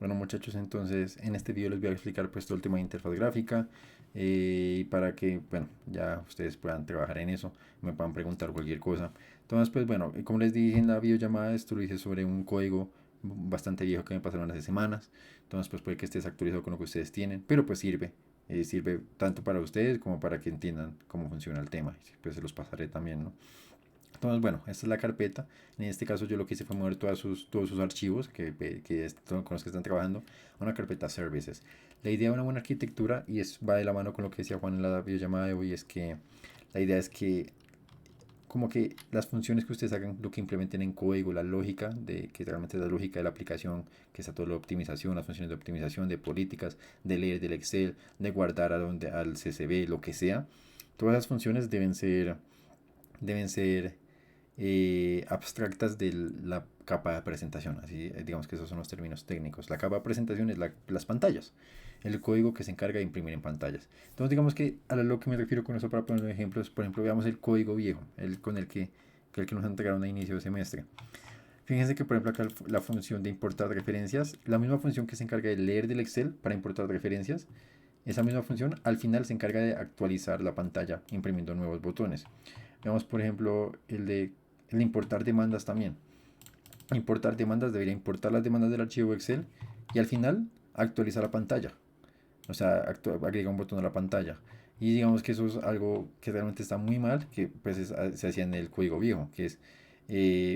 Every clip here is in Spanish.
Bueno muchachos, entonces en este video les voy a explicar pues todo el tema de interfaz gráfica y para que, bueno, ya ustedes puedan trabajar en eso, me puedan preguntar cualquier cosa. Entonces pues bueno, como les dije en la videollamada, esto lo hice sobre un código bastante viejo que me pasaron hace semanas. Entonces pues puede que esté desactualizado con lo que ustedes tienen, pero pues sirve. Sirve tanto para ustedes como para que entiendan cómo funciona el tema. Y pues se los pasaré también, ¿no? Entonces, bueno, esta es la carpeta. En este caso yo lo que hice fue mover todos sus archivos con los que están trabajando a una carpeta services. La idea de una buena arquitectura, y es, va de la mano con lo que decía Juan en la videollamada de hoy, es que la idea es que como que las funciones que ustedes hagan, lo que implementen en código, la lógica, de que realmente es la lógica de la aplicación, que está todo lo de optimización, las funciones de optimización, de políticas, de leer del Excel, de guardar al CSV, lo que sea, todas las funciones deben ser abstractas de la capa de presentación. Así, digamos que esos son los términos técnicos. La capa de presentación es las pantallas, el código que se encarga de imprimir en pantallas. Entonces, digamos que a lo que me refiero con eso para poner ejemplos, por ejemplo, veamos el código viejo, el con el que nos entregaron a inicio de semestre. Fíjense que, por ejemplo, acá la función de importar referencias, la misma función que se encarga de leer del Excel para importar referencias, esa misma función al final se encarga de actualizar la pantalla imprimiendo nuevos botones. Veamos, por ejemplo, el de importar demandas también. Importar demandas debería importar las demandas del archivo Excel y al final actualizar la pantalla. O sea, agrega un botón a la pantalla. Y digamos que eso es algo que realmente está muy mal, que pues se hacía en el código viejo, que es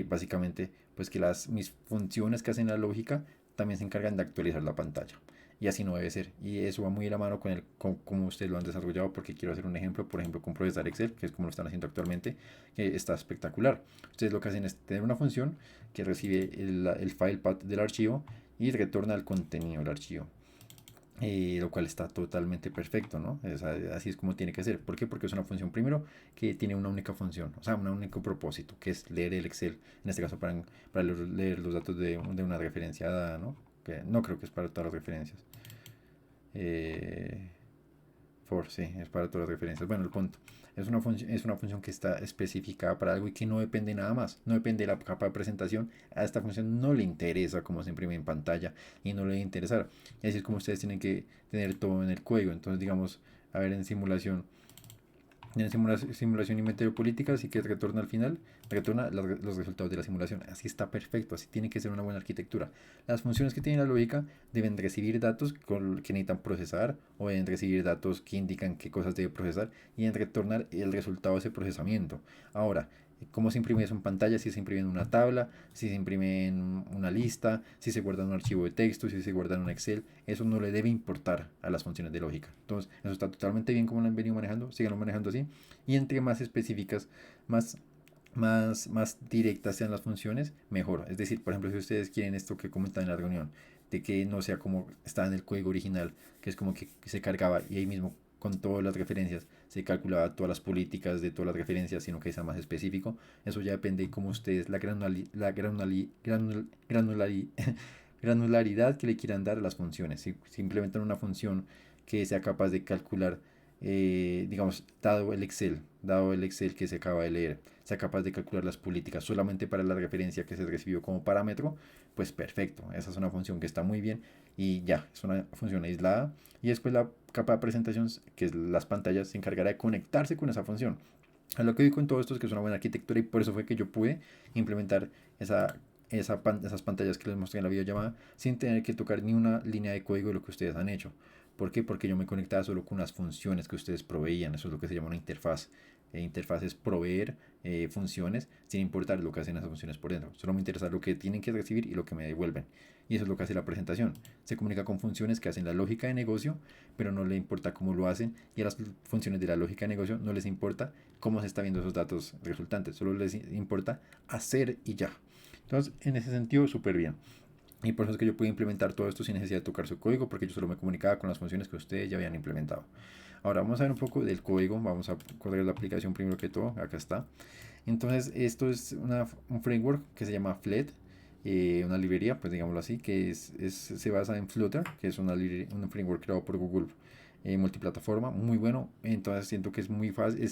básicamente pues que mis funciones que hacen la lógica también se encargan de actualizar la pantalla. Y así no debe ser. Y eso va muy de la mano con cómo ustedes lo han desarrollado, porque quiero hacer un ejemplo, por ejemplo, con procesar Excel, que es como lo están haciendo actualmente, que está espectacular. Ustedes lo que hacen es tener una función que recibe el file path del archivo y retorna el contenido del archivo. Lo cual está totalmente perfecto, ¿no? Así es como tiene que ser. ¿Por qué? Porque es una función primero que tiene una única función, o sea, un único propósito, que es leer el Excel, en este caso para leer los datos de una referencia dada, ¿no? Que no creo que es para todas las referencias. Eh, sí, es para todas las referencias. Bueno, el punto. Es una función que está especificada para algo y que no depende nada más. No depende de la capa de presentación. A esta función no le interesa cómo se imprime en pantalla y no le debe interesar. Y así es como ustedes tienen que tener todo en el código. Entonces, digamos, a ver en simulación en simulación y meteopolítica, así que retorna al final, retorna los resultados de la simulación. Así está perfecto, así tiene que ser una buena arquitectura. Las funciones que tienen la lógica deben recibir datos que necesitan procesar o deben recibir datos que indican qué cosas debe procesar y deben retornar el resultado de ese procesamiento. Ahora, cómo se imprime eso en pantalla, si se imprime en una tabla, si se imprime en una lista, si se guarda en un archivo de texto, si se guarda en un Excel, eso no le debe importar a las funciones de lógica. Entonces, eso está totalmente bien como lo han venido manejando, síganlo manejando así. Y entre más específicas, más, más directas sean las funciones, mejor. Es decir, por ejemplo, si ustedes quieren esto que comentan en la reunión, de que no sea como está en el código original, que es como que se cargaba y ahí mismo con todas las referencias se calculaba todas las políticas de todas las referencias, sino que sea más específico. Eso ya depende de cómo ustedes, granularidad que le quieran dar a las funciones. Si implementan una función que sea capaz de calcular, digamos, dado el Excel que se acaba de leer, sea capaz de calcular las políticas solamente para la referencia que se recibió como parámetro, pues perfecto. Esa es una función que está muy bien y ya, es una función aislada. Y después la capa de presentación, que es las pantallas, se encargará de conectarse con esa función. A lo que digo con todo esto es que es una buena arquitectura y por eso fue que yo pude implementar esas pantallas que les mostré en la videollamada sin tener que tocar ni una línea de código de lo que ustedes han hecho. ¿Por qué? Porque yo me conectaba solo con las funciones que ustedes proveían. Eso es lo que se llama una interfaz. Interfaz es proveer funciones sin importar lo que hacen esas funciones por dentro. Solo me interesa lo que tienen que recibir y lo que me devuelven. Y eso es lo que hace la presentación. Se comunica con funciones que hacen la lógica de negocio, pero no le importa cómo lo hacen. Y a las funciones de la lógica de negocio no les importa cómo se está viendo esos datos resultantes. Solo les importa hacer y ya. Entonces, en ese sentido, súper bien. Y por eso es que yo pude implementar todo esto sin necesidad de tocar su código, porque yo solo me comunicaba con las funciones que ustedes ya habían implementado. Ahora vamos a ver un poco del código. Vamos a correr la aplicación primero que todo. Acá está. Entonces, esto es un framework que se llama Flat, una librería, pues digámoslo así, que se basa en Flutter, que es un framework creado por Google, multiplataforma, muy bueno. Entonces siento que es muy fácil,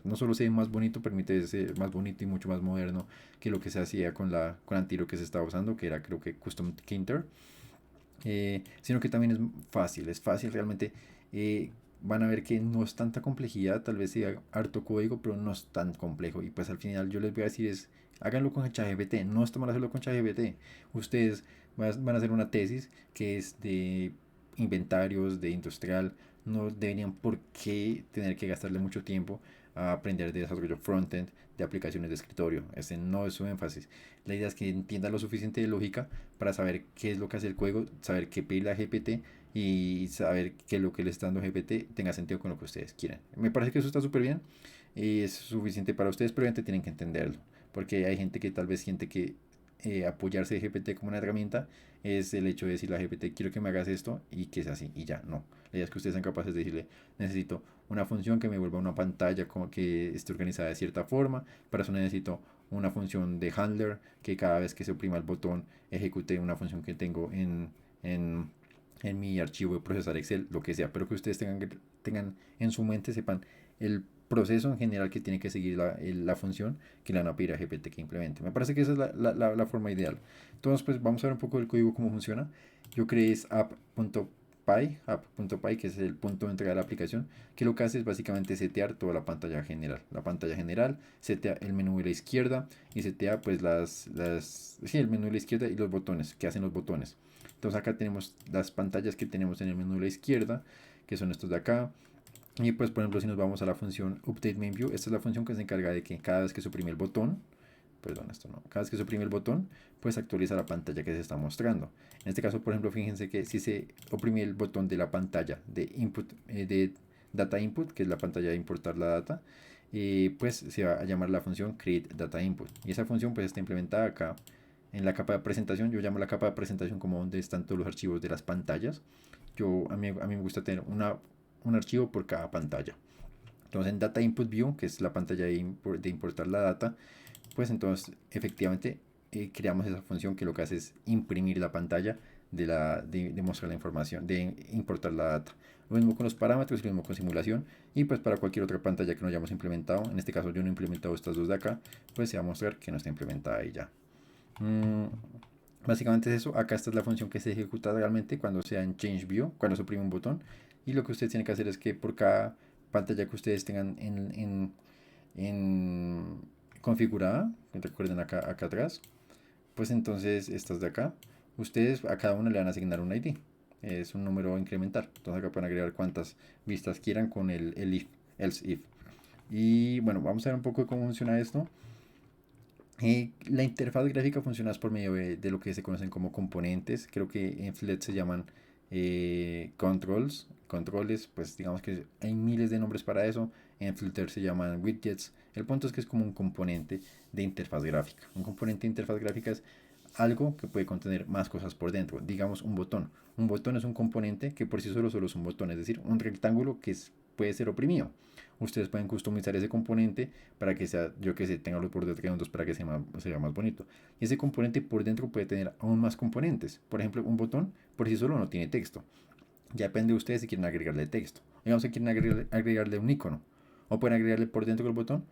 no solo se ve más bonito, permite ser más bonito y mucho más moderno que lo que se hacía con Antiro que se estaba usando, que era creo que Custom Kinter. sino que también es fácil realmente. eh, Van a ver que no es tanta complejidad, tal vez sea harto código, pero no es tan complejo. Y pues al final yo les voy a decir es, háganlo con ChatGPT, no está mal hacerlo con ChatGPT. Ustedes van a hacer una tesis que es de inventarios, de industrial, no deberían por qué tener que gastarle mucho tiempo a aprender de desarrollo frontend, de aplicaciones de escritorio. Ese no es su énfasis. La idea es que entiendan lo suficiente de lógica para saber qué es lo que hace el juego, saber qué pedirle a GPT y saber que lo que le está dando GPT tenga sentido con lo que ustedes quieran. Me parece que eso está súper bien y es suficiente para ustedes, pero obviamente tienen que entenderlo, porque hay gente que tal vez siente que apoyarse de GPT como una herramienta es el hecho de decirle a GPT quiero que me hagas esto y que sea así y ya, no. La idea es que ustedes sean capaces de decirle necesito una función que me vuelva una pantalla como que esté organizada de cierta forma, para eso necesito una función de handler que cada vez que se oprima el botón ejecute una función que tengo en, en mi archivo de procesar Excel, lo que sea, pero que ustedes tengan en su mente, sepan el proceso en general que tiene que seguir la función que le van a pedir a GPT que implemente. Me parece que esa es la forma ideal. Entonces, pues vamos a ver un poco del código, cómo funciona. Yo creé es app.py, que es el punto de entrega de la aplicación, que lo que hace es básicamente setear toda la pantalla general. La pantalla general, setea el menú de la izquierda y setea pues sí, el menú de la izquierda y los botones, que hacen los botones. Entonces acá tenemos las pantallas que tenemos en el menú de la izquierda, que son estos de acá. Y pues por ejemplo si nos vamos a la función update main view, esta es la función que se encarga de que cada vez que suprime el botón, perdón, esto no, cada vez que suprime el botón, pues actualiza la pantalla que se está mostrando. En este caso, por ejemplo, fíjense que si se oprime el botón de la pantalla de input, de data input, que es la pantalla de importar la data, pues se va a llamar la función create data input. Y esa función pues está implementada acá en la capa de presentación. Yo llamo la capa de presentación como donde están todos los archivos de las pantallas. A mí me gusta tener un archivo por cada pantalla. Entonces en Data Input View, que es la pantalla de importar la data, pues entonces efectivamente creamos esa función que lo que hace es imprimir la pantalla de mostrar la información, de importar la data. Lo mismo con los parámetros y lo mismo con simulación. Y pues para cualquier otra pantalla que no hayamos implementado, en este caso yo no he implementado estas dos de acá, pues se va a mostrar que no está implementada ahí ya. Mm, Básicamente es eso. Acá esta es la función que se ejecuta realmente cuando sea en Change View, cuando se oprime un botón. Y lo que usted tiene que hacer es que por cada pantalla que ustedes tengan en configurada, recuerden acá atrás, pues entonces estas de acá, ustedes a cada una le van a asignar un ID. Es un número incremental. Entonces acá pueden agregar cuantas vistas quieran con el if, else if. Y bueno, vamos a ver un poco de cómo funciona esto. La interfaz gráfica funciona por medio de lo que se conocen como componentes. Creo que en Flat se llaman controles, pues digamos que hay miles de nombres para eso. En Flutter se llaman widgets. El punto es que es como un componente de interfaz gráfica. Un componente de interfaz gráfica es algo que puede contener más cosas por dentro. Digamos un botón. Un botón es un componente que por sí solo es un botón, es decir, un rectángulo que puede ser oprimido. Ustedes pueden customizar ese componente para que sea, yo que sé, tenga los bordes redondos para que sea más bonito. Y ese componente por dentro puede tener aún más componentes. Por ejemplo, un botón por sí solo no tiene texto. Ya depende de ustedes si quieren agregarle texto. Digamos que quieren agregarle un icono. O pueden agregarle por dentro del botón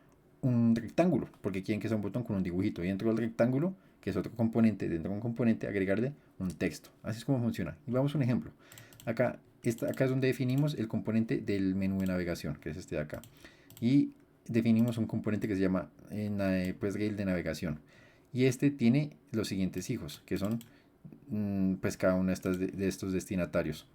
un rectángulo, porque quieren que sea un botón con un dibujito. Y dentro del rectángulo, que es otro componente, dentro de un componente, agregarle un texto. Así es como funciona. Y vamos a un ejemplo. Acá es donde definimos el componente del menú de navegación, que es este de acá. Y definimos un componente que se llama pues, rail de navegación. Y este tiene los siguientes hijos, que son pues cada uno de estos destinatarios.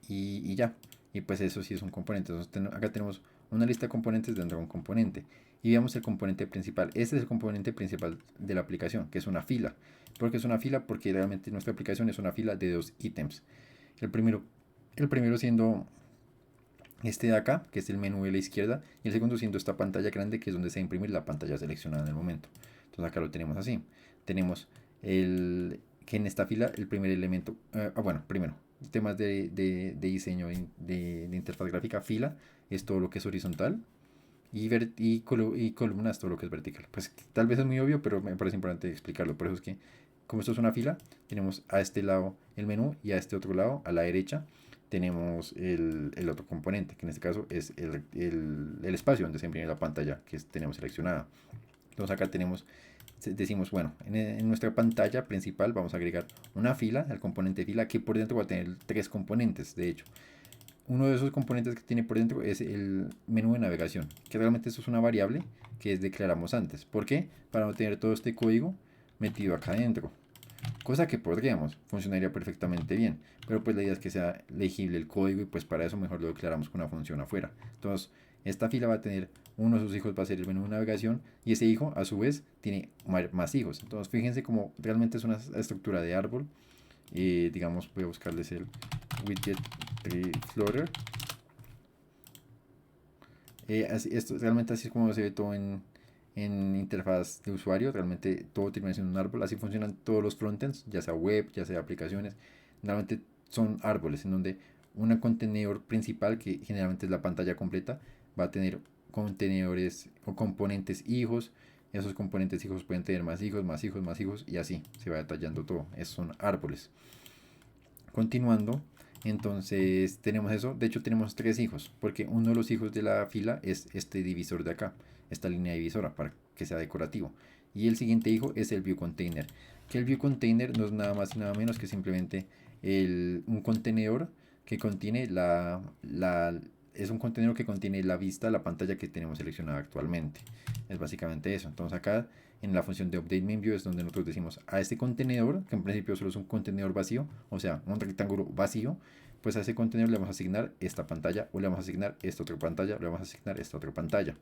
Y ya. Y pues eso sí es un componente. Entonces acá tenemos una lista de componentes dentro de un componente. Y veamos el componente principal. Este es el componente principal de la aplicación, que es una fila. ¿Por qué es una fila? Porque realmente nuestra aplicación es una fila de dos ítems. El primero, el primero siendo este de acá, que es el menú de la izquierda, y el segundo siendo esta pantalla grande, que es donde se va a imprimir la pantalla seleccionada en el momento. Entonces acá lo tenemos así. Tenemos que en esta fila el primer elemento, bueno, primero, temas de diseño de interfaz gráfica, fila, es todo lo que es horizontal, y columnas todo lo que es vertical. Pues tal vez es muy obvio, pero me parece importante explicarlo. Por eso es que, como esto es una fila, tenemos a este lado el menú y a este otro lado, a la derecha, tenemos el otro componente, que en este caso es el espacio donde se imprime la pantalla que tenemos seleccionada. Entonces acá tenemos decimos, bueno, en nuestra pantalla principal vamos a agregar una fila, el componente fila, que por dentro va a tener 3 componentes, de hecho. Uno de esos componentes que tiene por dentro es el menú de navegación, que realmente esto es una variable que declaramos antes. ¿Por qué? Para no tener todo este código metido acá adentro. Cosa que podríamos, funcionaría perfectamente bien, pero pues la idea es que sea legible el código y pues para eso mejor lo declaramos con una función afuera. Entonces, esta fila va a tener uno de sus hijos, va a ser el menú de navegación, y ese hijo a su vez tiene más hijos. Entonces, fíjense cómo realmente es una estructura de árbol. Digamos, voy a buscarles el widget tree floater. Esto, realmente así es como se ve todo en interfaz de usuario. Realmente todo termina siendo un árbol. Así funcionan todos los frontends, ya sea web, ya sea aplicaciones. Realmente son árboles en donde un contenedor principal, que generalmente es la pantalla completa, va a tener contenedores o componentes hijos. Esos componentes hijos pueden tener más hijos, más hijos, más hijos, y así se va detallando todo. Esos son árboles. Continuando, entonces tenemos eso. De hecho, tenemos 3 hijos, porque uno de los hijos de la fila es este divisor de acá, esta línea divisora, para que sea decorativo. Y el siguiente hijo es el view container, que el view container no es nada más y nada menos que simplemente un contenedor que contiene es un contenedor que contiene la vista, la pantalla que tenemos seleccionada actualmente. Es básicamente eso. Entonces acá en la función de update main view es donde nosotros decimos a este contenedor, que en principio solo es un contenedor vacío, o sea, un rectángulo vacío, pues a ese contenedor le vamos a asignar esta pantalla, o le vamos a asignar esta otra pantalla, o le vamos a asignar esta otra pantalla.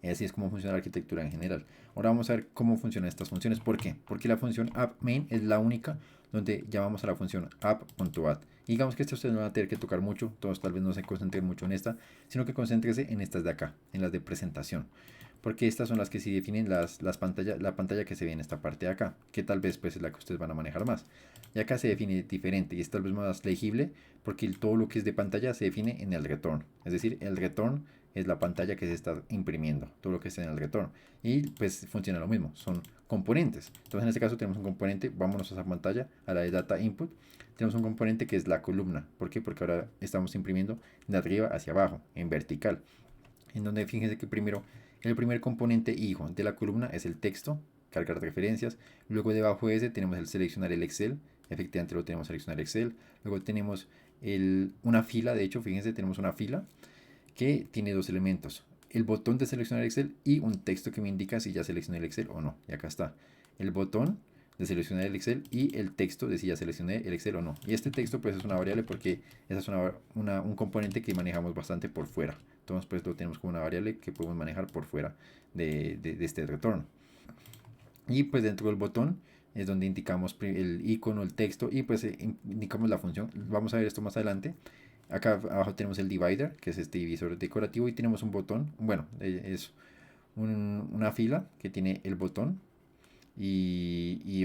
Así es como funciona la arquitectura en general. Ahora vamos a ver cómo funcionan estas funciones. ¿Por qué? Porque la función app main es la única donde llamamos a la función app.add. Y digamos que esto ustedes no van a tener que tocar mucho, todos tal vez no se concentren mucho en esta, sino que concéntrese en estas de acá, en las de presentación. Porque estas son las que sí definen la pantalla que se ve en esta parte de acá, que tal vez pues es la que ustedes van a manejar más. Y acá se define diferente y es tal vez más legible porque todo lo que es de pantalla se define en el return. Es decir, el return es la pantalla que se está imprimiendo, todo lo que está en el retorno. Y pues funciona lo mismo, son componentes. Entonces en este caso tenemos un componente, vámonos a esa pantalla, a la de data input. Tenemos un componente que es la columna. ¿Por qué? Porque ahora estamos imprimiendo de arriba hacia abajo, en vertical. En donde fíjense que primero, el primer componente hijo de la columna es el texto, cargar referencias. Luego debajo de ese tenemos el seleccionar el Excel. Efectivamente lo tenemos seleccionar Excel. Luego tenemos una fila, de hecho, fíjense, tenemos una fila que tiene 2 elementos. El botón de seleccionar Excel y un texto que me indica si ya seleccioné el Excel o no. Y acá está. El botón de seleccionar el Excel y el texto de si ya seleccioné el Excel o no. Y este texto pues es una variable porque esa es un componente que manejamos bastante por fuera. Entonces pues lo tenemos como una variable que podemos manejar por fuera de este retorno. Y pues dentro del botón es donde indicamos el icono, el texto y pues indicamos la función. Vamos a ver esto más adelante. Acá abajo tenemos el divider, que es este divisor decorativo, y tenemos un botón. Bueno, es una fila que tiene el botón y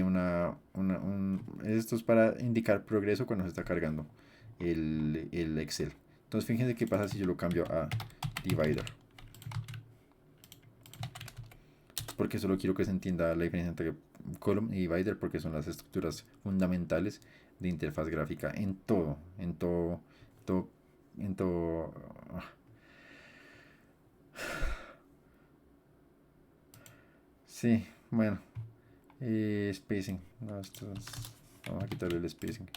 esto es para indicar progreso cuando se está cargando el Excel. Entonces fíjense qué pasa si yo lo cambio a divider. Porque solo quiero que se entienda la diferencia entre column y divider, porque son las estructuras fundamentales de interfaz gráfica en todo, todo, en todo. Sí, bueno, spacing, no, vamos a quitarle el spacing.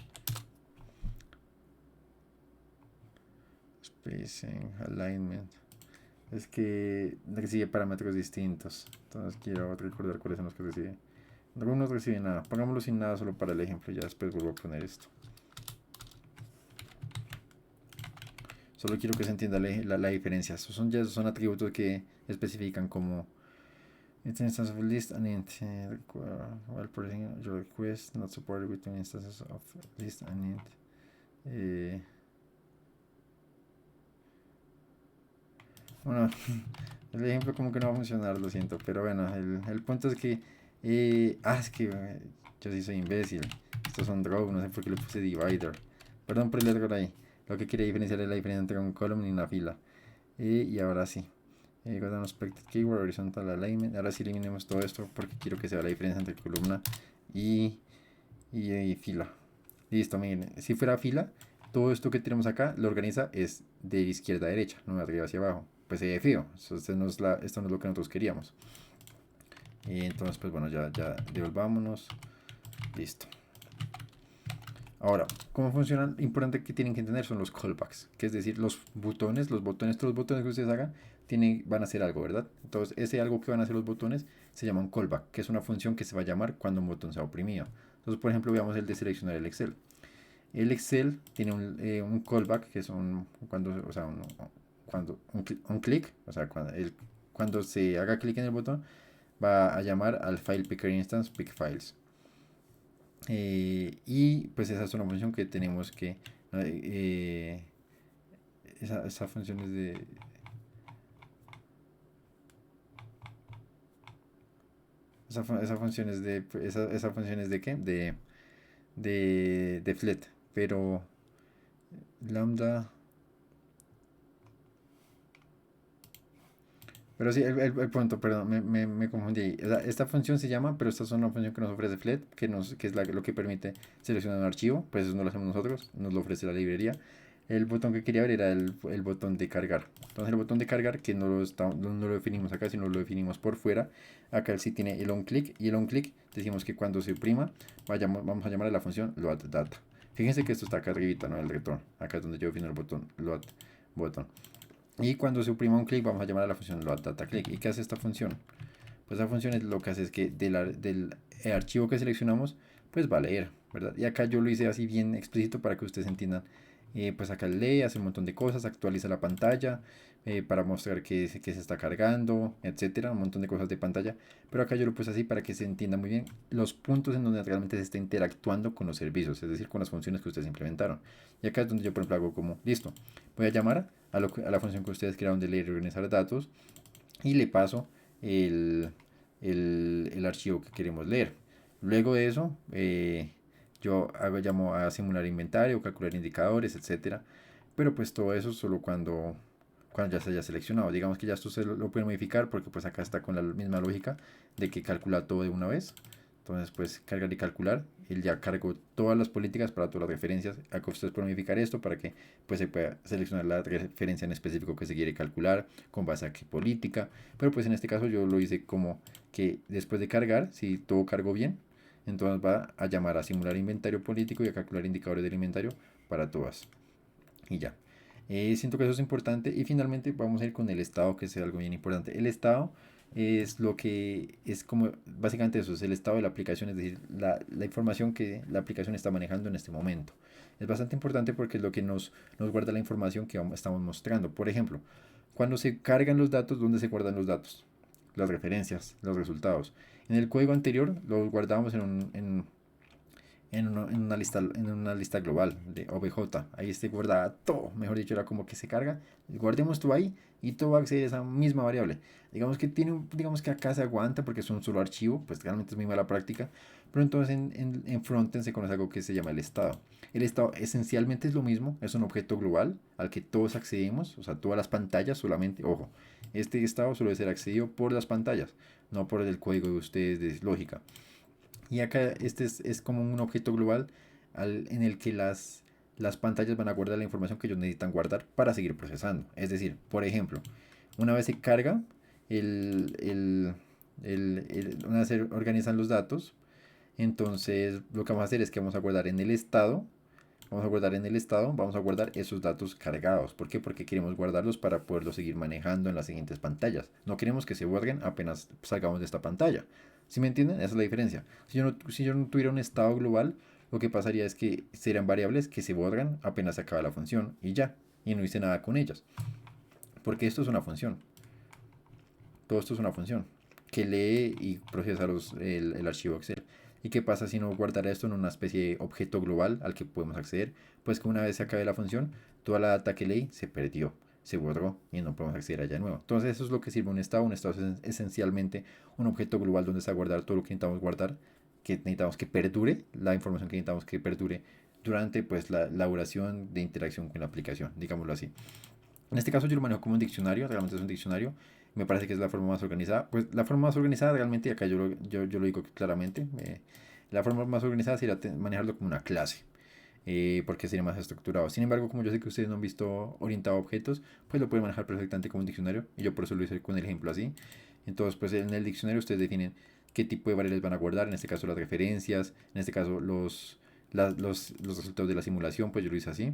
Spacing, alignment. Es que recibe parámetros distintos. Entonces quiero recordar cuáles son los que recibe. Algunos reciben nada. Pongámoslo sin nada solo para el ejemplo. Ya después vuelvo a poner esto. Solo quiero que se entienda la diferencia. Esos son atributos que especifican como it's an instance of list and int while processing your request not supported between instances of list and int. Bueno, el ejemplo como que no va a funcionar, lo siento, pero bueno, el punto es que es que yo sí soy imbécil. Estos son draw, no sé por qué le puse divider. Perdón por el error ahí. Lo que quería diferenciar es la diferencia entre un column y una fila. Y ahora sí. Got an expected keyword, horizontal alignment. Ahora sí eliminemos todo esto porque quiero que sea la diferencia entre columna y fila. Listo, miren. Si fuera fila, todo esto que tenemos acá lo organiza es de izquierda a derecha, no de arriba hacia abajo. Pues se ve feo. Esto no es lo que nosotros queríamos. Entonces pues bueno, ya devolvámonos. Listo. Ahora, ¿cómo funciona? Importante que tienen que entender son los callbacks, que es decir, todos los botones que ustedes hagan van a hacer algo, ¿verdad? Entonces, ese algo que van a hacer los botones se llama un callback, que es una función que se va a llamar cuando un botón sea oprimido. Entonces, por ejemplo, veamos el de seleccionar el Excel. El Excel tiene un callback, que es un clic, o sea, cuando se haga clic en el botón, va a llamar al file picker instance pick files. Y pues esa es una función que tenemos que eh, esa función es de esa función es de esa función es de qué de flet, pero lambda. Pero sí, el punto, perdón, me confundí. O sea, esta función se llama, pero esta es una función que nos ofrece Flet, que es lo que permite seleccionar un archivo. Pues eso no lo hacemos nosotros, nos lo ofrece la librería. El botón que quería ver era el botón de cargar. Entonces el botón de cargar, que no lo definimos acá, sino lo definimos por fuera. Acá sí tiene el onClick, y el onClick decimos que cuando se oprima, vamos a llamar a la función loadData. Fíjense que esto está acá arribita, ¿no? El retorno. Acá es donde yo defino el botón load y cuando se oprima un clic vamos a llamar a la función loadDataClick. ¿Y qué hace esta función? Pues esa función lo que hace es que del archivo que seleccionamos pues va a leer, ¿verdad? Y acá yo lo hice así bien explícito para que ustedes entiendan. Pues acá lee, hace un montón de cosas, actualiza la pantalla para mostrar que se está cargando, etcétera, un montón de cosas de pantalla. Pero acá yo lo puse así para que se entienda muy bien los puntos en donde realmente se está interactuando con los servicios, es decir, con las funciones que ustedes implementaron. Y acá es donde yo, por ejemplo, hago como, listo, voy a llamar a la función que ustedes crearon de leer y organizar datos y le paso el, el archivo que queremos leer. Luego de eso, llamo a simular inventario, calcular indicadores, etcétera. Pero pues todo eso solo cuando ya se haya seleccionado. Digamos que ya esto se lo pueden modificar porque pues acá está con la misma lógica de que calcula todo de una vez. Entonces pues cargar y calcular. Él ya cargó todas las políticas para todas las referencias. Acá ustedes pueden modificar esto para que pues se pueda seleccionar la referencia en específico que se quiere calcular con base a qué política. Pero pues en este caso yo lo hice como que después de cargar, si todo cargó bien, entonces va a llamar a simular inventario político y a calcular indicadores del inventario para todas. Y ya. Siento que eso es importante. Y finalmente vamos a ir con el estado, que es algo bien importante. El estado es lo que es como, básicamente eso, es el estado de la aplicación, es decir, la información que la aplicación está manejando en este momento. Es bastante importante porque es lo que nos guarda la información que estamos mostrando. Por ejemplo, cuando se cargan los datos, ¿dónde se guardan los datos? Las referencias, los resultados. En el código anterior los guardábamos en una lista global de OBJ. Ahí se guarda todo, mejor dicho, era como que se carga, guardemos todo ahí y todo va a acceder a esa misma variable. Digamos que acá se aguanta porque es un solo archivo, pues realmente es muy mala práctica, pero entonces en frontend se conoce algo que se llama el estado. El estado esencialmente es lo mismo, es un objeto global al que todos accedemos, o sea, todas las pantallas solamente, ojo, este estado suele ser accedido por las pantallas, no por el código de ustedes de lógica. Y acá este es como un objeto global en el que las pantallas van a guardar la información que ellos necesitan guardar para seguir procesando. Es decir, por ejemplo, una vez se carga, una vez se organizan los datos, entonces lo que vamos a hacer es que vamos a guardar en el estado. Vamos a guardar esos datos cargados. ¿Por qué? Porque queremos guardarlos para poderlos seguir manejando en las siguientes pantallas. No queremos que se borren apenas salgamos de esta pantalla. ¿Sí me entienden? Esa es la diferencia. Si yo no tuviera un estado global, lo que pasaría es que serían variables que se borran apenas se acaba la función y ya. Y no hice nada con ellas. Porque esto es una función. Todo esto es una función que lee y procesa el archivo Excel. ¿Y qué pasa si no guardara esto en una especie de objeto global al que podemos acceder? Pues que una vez se acabe la función, toda la data que leí se perdió, se borró y no podemos acceder allá de nuevo. Entonces eso es lo que sirve un estado. Un estado es esencialmente un objeto global donde se va a guardar todo lo que necesitamos guardar, que necesitamos que perdure, la información que necesitamos que perdure durante pues la duración de interacción con la aplicación, digámoslo así. En este caso yo lo manejo como un diccionario, realmente es un diccionario. Me parece que es la forma más organizada. Pues la forma más organizada realmente, acá yo lo digo claramente, la forma más organizada sería manejarlo como una clase, porque sería más estructurado. Sin embargo, como yo sé que ustedes no han visto orientado a objetos, pues lo pueden manejar perfectamente como un diccionario. Y yo por eso lo hice con el ejemplo así. Entonces, pues en el diccionario ustedes definen qué tipo de variables van a guardar, en este caso las referencias, en este caso los resultados de la simulación, pues yo lo hice así.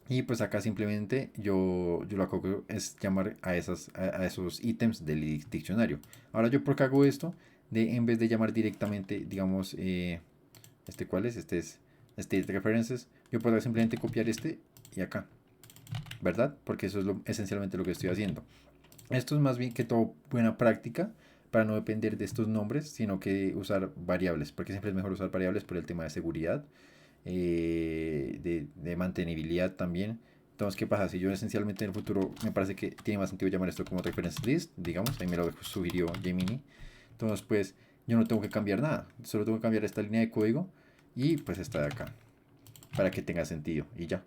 Y pues acá simplemente yo lo que hago es llamar a esos ítems del diccionario. Ahora yo por qué hago esto, en vez de llamar directamente, digamos, ¿cuál es? Este es State References. Yo puedo simplemente copiar este y acá, ¿verdad? Porque eso es esencialmente lo que estoy haciendo. Esto es más bien que todo buena práctica para no depender de estos nombres, sino que usar variables, porque siempre es mejor usar variables por el tema de seguridad, de mantenibilidad también. Entonces, ¿qué pasa? Si yo esencialmente en el futuro me parece que tiene más sentido llamar esto como reference list, digamos, ahí me lo sugirió Gemini. Entonces, pues yo no tengo que cambiar nada, solo tengo que cambiar esta línea de código y pues esta de acá, para que tenga sentido y ya.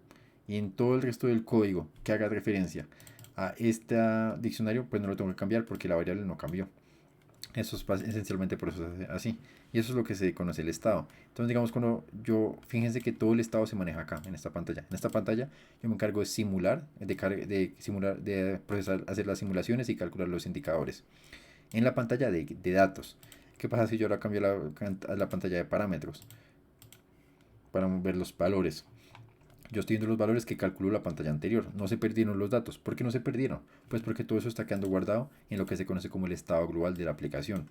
Y en todo el resto del código que haga referencia a este diccionario, pues no lo tengo que cambiar porque la variable no cambió. Eso es esencialmente por eso es así. Y eso es lo que se conoce el estado. Entonces, digamos, fíjense que todo el estado se maneja acá, en esta pantalla. En esta pantalla yo me encargo de simular, de procesar, hacer las simulaciones y calcular los indicadores. En la pantalla de datos. ¿Qué pasa si yo ahora cambio a la pantalla de parámetros? Para ver los valores. Yo estoy viendo los valores que calculó la pantalla anterior. No se perdieron los datos. ¿Por qué no se perdieron? Pues porque todo eso está quedando guardado en lo que se conoce como el estado global de la aplicación.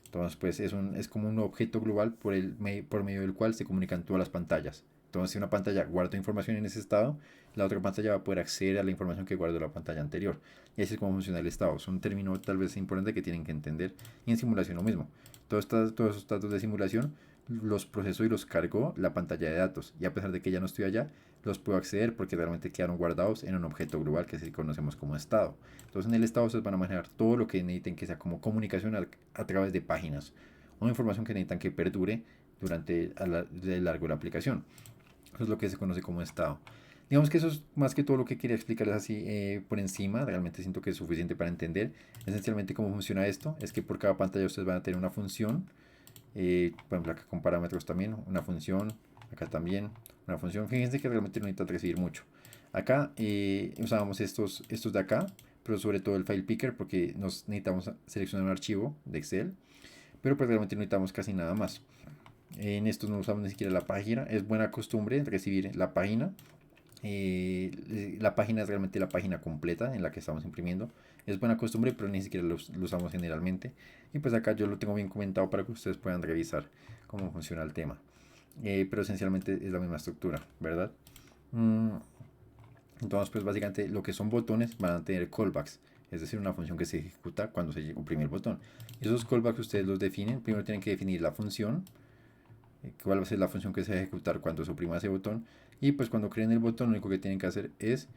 Entonces, pues es como un objeto global por medio del cual se comunican todas las pantallas. Entonces, si una pantalla guarda información en ese estado, la otra pantalla va a poder acceder a la información que guardó la pantalla anterior. Y así es como funciona el estado. Es un término tal vez importante que tienen que entender. Y en simulación lo mismo. Todos esos datos de simulación los procesó y los cargó la pantalla de datos. Y a pesar de que ya no estoy allá, los puedo acceder porque realmente quedaron guardados en un objeto global que sí conocemos como estado. Entonces en el estado se van a manejar todo lo que necesiten que sea como comunicación a través de páginas o información que necesitan que perdure durante el largo de la aplicación. Eso es lo que se conoce como estado. Digamos que eso es más que todo lo que quería explicarles así por encima. Realmente siento que es suficiente para entender esencialmente cómo funciona esto. Es que por cada pantalla ustedes van a tener una función. Por ejemplo acá con parámetros también una función. Acá también una función. Fíjense que realmente no necesitan recibir mucho. Acá usábamos estos de acá, pero sobre todo el file picker porque nos necesitamos seleccionar un archivo de Excel, pero pues realmente no necesitamos casi nada más. En estos no usamos ni siquiera la página. Es buena costumbre recibir la página. La página es realmente la página completa en la que estamos imprimiendo. Es buena costumbre, pero ni siquiera lo usamos generalmente. Y pues acá yo lo tengo bien comentado para que ustedes puedan revisar cómo funciona el tema. Pero esencialmente es la misma estructura, ¿verdad? Entonces, pues básicamente lo que son botones van a tener callbacks, es decir, una función que se ejecuta cuando se oprime el botón. Esos callbacks ustedes los definen. Primero tienen que definir la función, cuál va a ser la función que se va a ejecutar cuando se oprima ese botón. Y pues cuando creen el botón, lo único que tienen que hacer es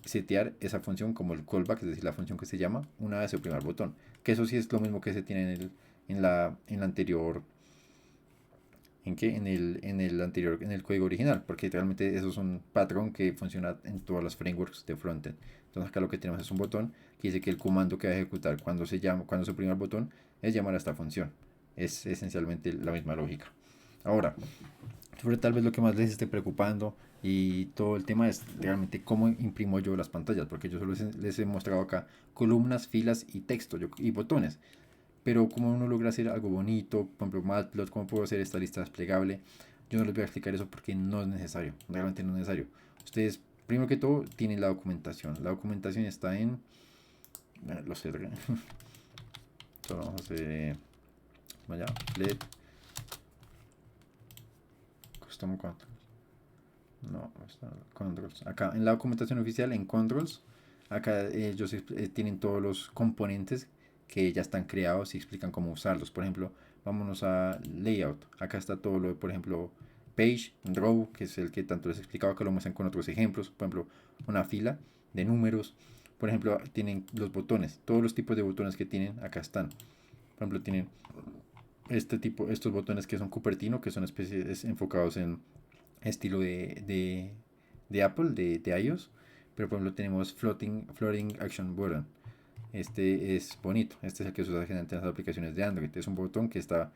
setear esa función como el callback, es decir, la función que se llama una vez se oprima el botón. Que eso sí es lo mismo que se tiene en la anterior. ¿En qué? En el anterior, en el código original, porque realmente eso es un patrón que funciona en todas las frameworks de frontend. Entonces acá lo que tenemos es un botón que dice que el comando que va a ejecutar cuando se oprime el botón es llamar a esta función. Es esencialmente la misma lógica. Ahora, sobre tal vez lo que más les esté preocupando y todo el tema es realmente cómo imprimo yo las pantallas, porque yo solo les he mostrado acá columnas, filas y texto y botones. Pero como uno logra hacer algo bonito, por ejemplo, Matplot, cómo puedo hacer esta lista desplegable, yo no les voy a explicar eso porque no es necesario, realmente no es necesario. Ustedes, primero que todo, tienen la documentación. La documentación está en, lo sé, solo vamos a hacer, vaya, let, custom controls. No, está controls. Acá en la documentación oficial, en controls, acá ellos tienen todos los componentes que ya están creados y explican cómo usarlos. Por ejemplo, vámonos a layout. Acá está todo lo de, por ejemplo, page, row, que es el que tanto les he explicado, que lo muestran con otros ejemplos. Por ejemplo, una fila de números. Por ejemplo, tienen los botones. Todos los tipos de botones que tienen, acá están. Por ejemplo, tienen estos botones que son Cupertino, que son especies enfocados en estilo de Apple, de iOS. Pero por ejemplo tenemos Floating Action Button. Este es bonito. Este es el que se usa generalmente en las aplicaciones de Android. Es un botón que está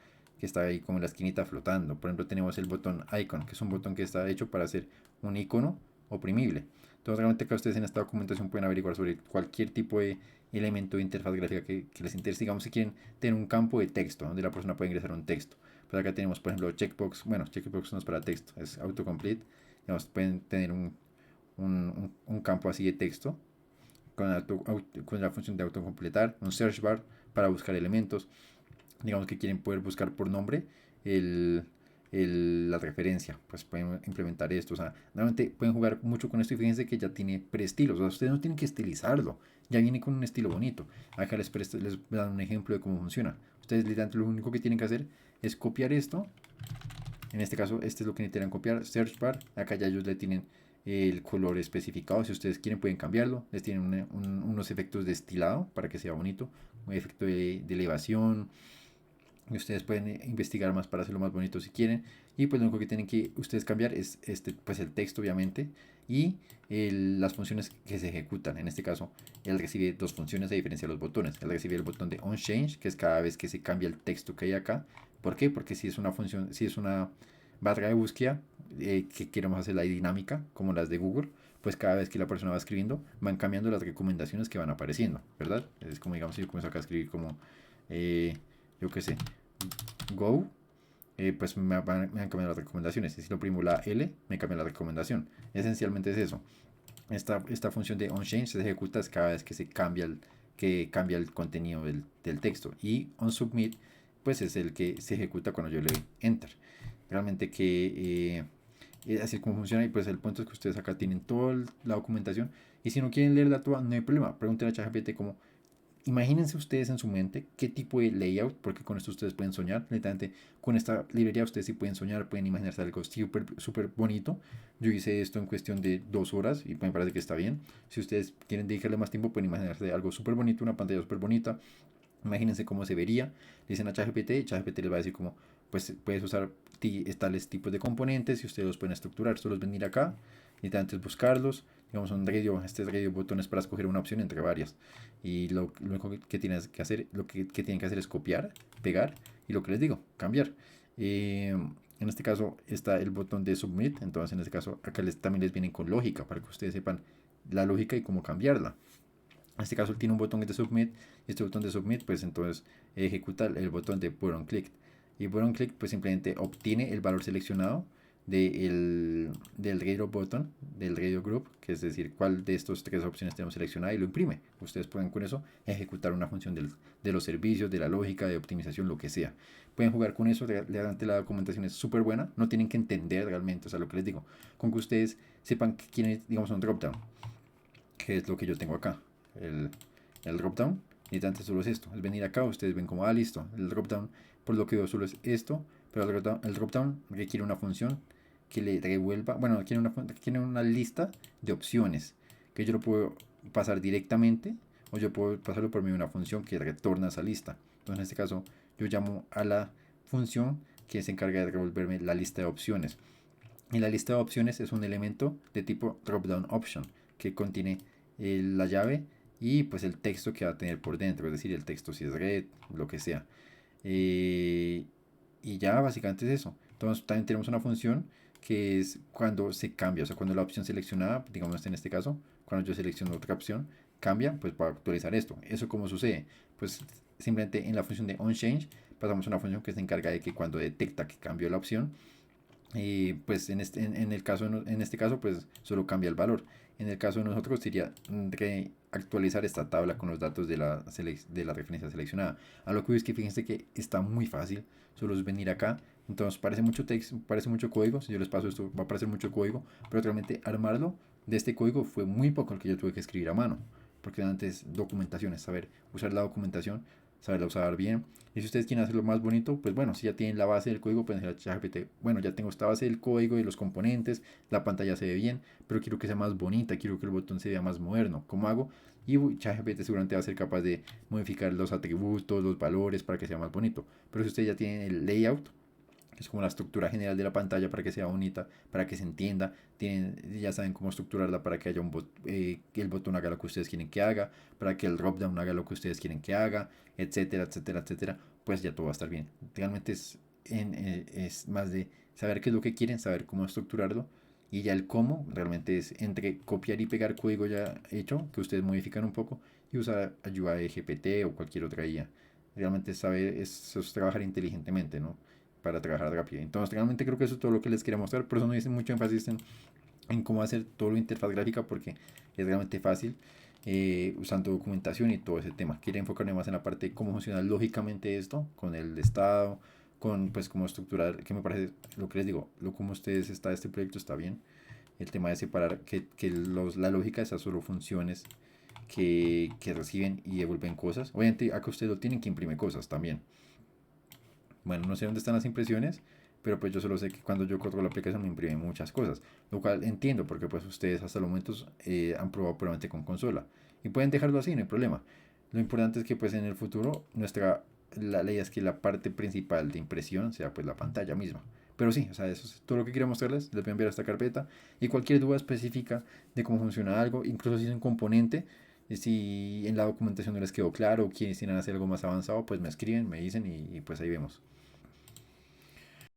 ahí como en la esquinita flotando. Por ejemplo tenemos el botón Icon, que es un botón que está hecho para hacer un icono oprimible. Entonces realmente acá ustedes en esta documentación pueden averiguar sobre cualquier tipo de elemento de interfaz gráfica que les interese. Digamos si quieren tener un campo de texto donde la persona puede ingresar un texto. Pues acá tenemos por ejemplo checkbox, bueno checkbox no es para texto, es autocomplete. Digamos, pueden tener un campo así de texto con la función de autocompletar, un search bar para buscar elementos. Digamos que quieren poder buscar por nombre el, la referencia, pues pueden implementar esto. O sea, realmente pueden jugar mucho con esto y fíjense que ya tiene preestilos. O sea, ustedes no tienen que estilizarlo, ya viene con un estilo bonito. Acá les dan un ejemplo de cómo funciona. Ustedes literalmente lo único que tienen que hacer es copiar esto. En este caso, este es lo que necesitan copiar, search bar. Acá ya ellos le tienen el color especificado. Si ustedes quieren pueden cambiarlo. Les tienen unos efectos de estilado para que sea bonito. Un efecto de elevación. Y ustedes pueden investigar más para hacerlo más bonito si quieren. Y pues lo único que tienen que ustedes cambiar es pues el texto obviamente. Y las funciones que se ejecutan. En este caso, él recibe dos funciones a diferencia de los botones. Él recibe el botón de onChange, que es cada vez que se cambia el texto que hay acá. ¿Por qué? Porque si es una función, si es una barra de búsqueda que queremos hacer la dinámica, como las de Google, pues cada vez que la persona va escribiendo, van cambiando las recomendaciones que van apareciendo, ¿verdad? Es como, digamos, si yo comienzo acá a escribir como, yo qué sé, Go, pues me van cambiando las recomendaciones. Y si lo oprimo la L, me cambia la recomendación. Esencialmente es eso. Esta función de onChange se ejecuta cada vez que cambia el contenido del texto. Y onSubmit, pues es el que se ejecuta cuando yo le doy Enter. Realmente que así es como funciona. Y pues el punto es que ustedes acá tienen toda la documentación. Y si no quieren leerla toda, no hay problema. Pregúntenle a ChatGPT cómo. Imagínense ustedes en su mente qué tipo de layout, porque con esto ustedes pueden soñar. Literalmente, con esta librería ustedes sí pueden soñar, pueden imaginarse algo súper bonito. Yo hice esto en cuestión de 2 horas y me parece que está bien. Si ustedes quieren dedicarle más tiempo, pueden imaginarse algo súper bonito, una pantalla súper bonita. Imagínense cómo se vería. Le dicen a ChatGPT, ChatGPT les va a decir como, pues puedes usar tales tipos de componentes y ustedes los pueden estructurar. Solo es venir acá y antes buscarlos. Digamos, este radio botones para escoger una opción entre varias. Y lo único que tienes que hacer, que tienen que hacer es copiar, pegar y lo que les digo, cambiar. En este caso está el botón de submit. Entonces, en este caso, acá también les vienen con lógica para que ustedes sepan la lógica y cómo cambiarla. En este caso tiene un botón de submit y este botón de submit pues entonces ejecuta el botón de button click y button click pues simplemente obtiene el valor seleccionado del radio button, del radio group, que es decir cuál de estas tres opciones tenemos seleccionada y lo imprime. Ustedes pueden con eso ejecutar una función de los servicios, de la lógica, de optimización, lo que sea. Pueden jugar con eso, realmente la documentación es súper buena, no tienen que entender realmente, o sea, lo que les digo, con que ustedes sepan que quieren, digamos, un dropdown, que es lo que yo tengo acá el, el drop down. Y antes solo es esto, es venir acá, ustedes ven como, listo, el drop down, por lo que veo solo es esto, pero el drop down requiere una función que le devuelva, bueno, quiere una lista de opciones, que yo lo puedo pasar directamente, o yo puedo pasarlo por medio de una función que retorna esa lista. Entonces en este caso, yo llamo a la función que se encarga de devolverme la lista de opciones. Y la lista de opciones es un elemento de tipo drop-down option que contiene la llave y pues el texto que va a tener por dentro, es decir, el texto si es red, lo que sea. Eh, y ya básicamente es eso. Entonces también tenemos una función que es cuando se cambia, o sea, cuando la opción seleccionada, digamos en este caso, cuando yo selecciono otra opción, cambia, pues para actualizar esto. ¿Eso cómo sucede? Pues simplemente en la función de onChange pasamos a una función que se encarga de que cuando detecta que cambió la opción, y pues en este caso pues solo cambia el valor. En el caso de nosotros sería actualizar esta tabla con los datos de la referencia seleccionada. A lo que es que fíjense que está muy fácil, solo es venir acá. Entonces parece mucho texto, parece mucho código. Si yo les paso esto va a parecer mucho código, pero realmente armarlo de este código fue muy poco el que yo tuve que escribir a mano. Porque antes documentación es saber usar la documentación, saberla usar bien. Y si ustedes quieren hacerlo más bonito, pues bueno, si ya tienen la base del código, pueden decir a ChatGPT, bueno, ya tengo esta base del código y los componentes, la pantalla se ve bien, pero quiero que sea más bonita, quiero que el botón se vea más moderno. ¿Cómo hago? Y ChatGPT seguramente va a ser capaz de modificar los atributos, los valores para que sea más bonito. Pero si ustedes ya tienen el layout, es como la estructura general de la pantalla para que sea bonita, para que se entienda. Ya saben cómo estructurarla para que haya que el botón haga lo que ustedes quieren que haga, para que el drop down haga lo que ustedes quieren que haga, etcétera, etcétera, etcétera. Pues ya todo va a estar bien. Realmente es más de saber qué es lo que quieren, saber cómo estructurarlo Y ya el cómo realmente es entre copiar y pegar código ya hecho, que ustedes modifican un poco, y usar ayuda de GPT o cualquier otra IA. Realmente saber es trabajar inteligentemente, ¿no? Para trabajar rápido. Entonces, realmente creo que eso es todo lo que les quería mostrar. Por eso no hice mucho énfasis en cómo hacer todo lo interfaz gráfica, porque es realmente fácil, usando documentación y todo ese tema. Quiero enfocarme más en la parte de cómo funciona lógicamente esto, con el estado, con pues cómo estructurar, que me parece lo que les digo, lo como ustedes está este proyecto está bien. El tema de separar que la lógica de esas solo funciones que reciben y devuelven cosas. Obviamente acá ustedes lo tienen que imprime cosas también. Bueno, no sé dónde están las impresiones, pero pues yo solo sé que cuando yo corro la aplicación me imprime muchas cosas, lo cual entiendo porque pues ustedes hasta los momentos han probado puramente con consola y pueden dejarlo así, no hay problema. Lo importante es que pues en el futuro la idea es que la parte principal de impresión sea pues la pantalla misma. Pero sí, o sea, eso es todo lo que quería mostrarles. Les voy a enviar esta carpeta y cualquier duda específica de cómo funciona algo, incluso si es un componente, si en la documentación no les quedó claro o quieren hacer algo más avanzado, pues me escriben, me dicen y pues ahí vemos.